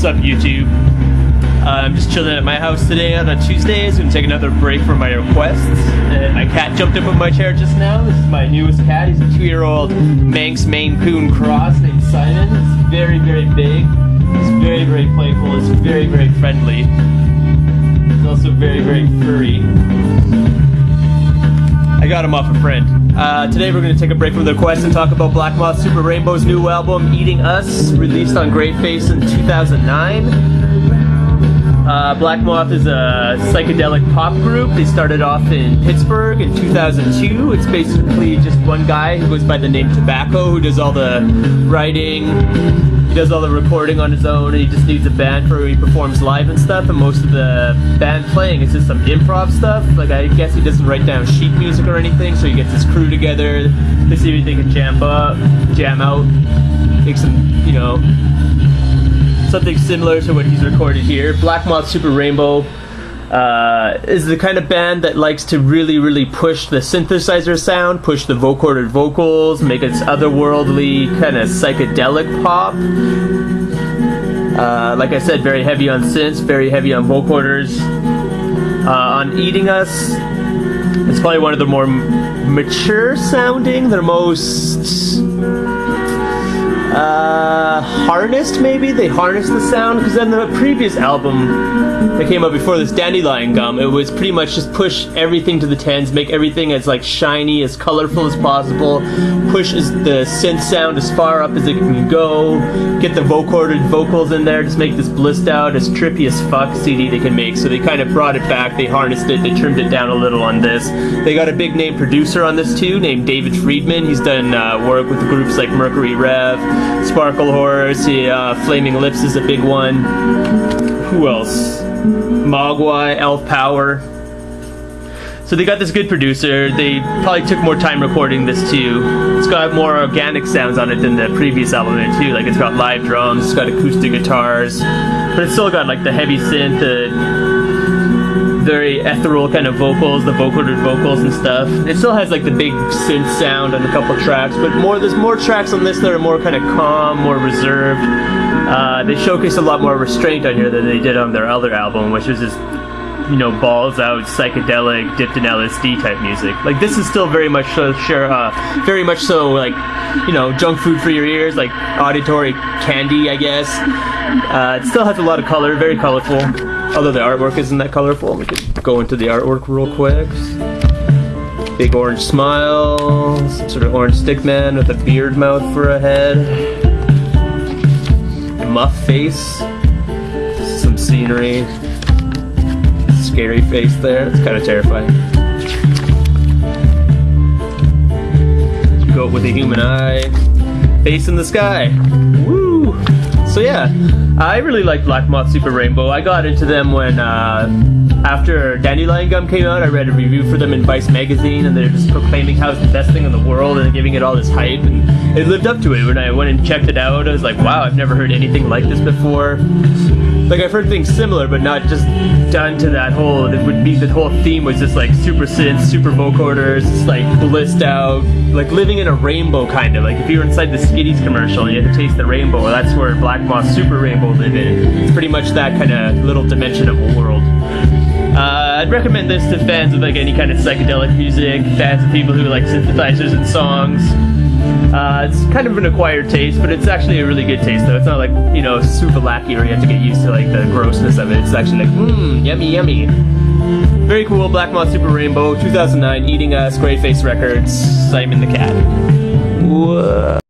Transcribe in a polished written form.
What's up, YouTube? I'm just chilling at my house today on a Tuesday. I'm gonna take another break from my requests. And my cat jumped up on my chair just now. This is my newest cat. He's a 2-year-old Manx Maine Coon cross named Simon. He's very, very big. He's very, very playful. He's very, very friendly. He's also very, very furry. I got him off a friend. Today we're going to take a break from the request and talk about Black Moth Super Rainbow's new album, Eating Us, released on Gravefave in 2009. Black Moth is a psychedelic pop group. They started off in Pittsburgh in 2002. It's basically just one guy who goes by the name Tobacco, who does all the writing, he does all the recording on his own, and he just needs a band for when he performs live and stuff, and most of the band playing is just some improv stuff. Like, I guess he doesn't write down sheet music or anything, so he gets his crew together, they see if they can jam out, make some, you know, something similar to what he's recorded here. Black Moth Super Rainbow is the kind of band that likes to really push the synthesizer sound, push the vocoder vocals, make it otherworldly, kind of psychedelic pop. Like I said, very heavy on synths, very heavy on vocoders. On Eating Us, it's probably one of the more mature sounding, their most harnessed, maybe? They harnessed the sound, because then the previous album that came out before this, Dandelion Gum, it was pretty much just push everything to the tens, make everything as like shiny, as colorful as possible, push the synth sound as far up as it can go, get the vocoder vocals in there, just make this blissed out, as trippy as fuck CD they can make. So they kind of brought it back, they harnessed it, they trimmed it down a little on this. They got a big name producer on this too, named David Friedman. He's done work with groups like Mercury Rev, Sparkle Horse, Flaming Lips is a big one. Who else? Mogwai, Elf Power. So they got this good producer. They probably took more time recording this too. It's got more organic sounds on it than the previous album too. Like, it's got live drums, it's got acoustic guitars, but it's still got like the heavy synth, the very ethereal kind of vocals, the vocoder vocals and stuff. It still has like the big synth sound on a couple tracks, but there's more tracks on this that are more kind of calm, more reserved. They showcase a lot more restraint on here than they did on their other album, which was just, you know, balls out, psychedelic, dipped in LSD type music. Like, this is still very much so, like, you know, junk food for your ears, like auditory candy, I guess. It still has a lot of color, very colorful. Although the artwork isn't that colorful. We could go into the artwork real quick. Big orange smile, some sort of orange stick man with a beard mouth for a head. Muff face, some scenery, scary face there, it's kind of terrifying. Goat with a human eye, face in the sky, woo! So yeah, I really like Black Moth Super Rainbow. I got into them when, after Dandelion Gum came out, I read a review for them in Vice magazine, and they're just proclaiming how it's the best thing in the world and giving it all this hype, and it lived up to it. When I went and checked it out, I was like, wow, I've never heard anything like this before. Like, I've heard things similar, but not just done to that whole, the whole theme was just like super synths, super vocoders, just like blissed out, like living in a rainbow kind of. Like, if you were inside the Skitties commercial and you had to taste the rainbow, that's where Black Moth Super Rainbow lived in. It's pretty much that kind of little dimension of a world. I'd recommend this to fans of like any kind of psychedelic music, fans of people who like synthesizers and songs. It's kind of an acquired taste, but it's actually a really good taste though. It's not like, you know, super lackey where you have to get used to like the grossness of it. It's actually like, yummy yummy. Very cool. Black Moth Super Rainbow, 2009, Eating Us, Gravefave Records, Simon the Cat. Whoa.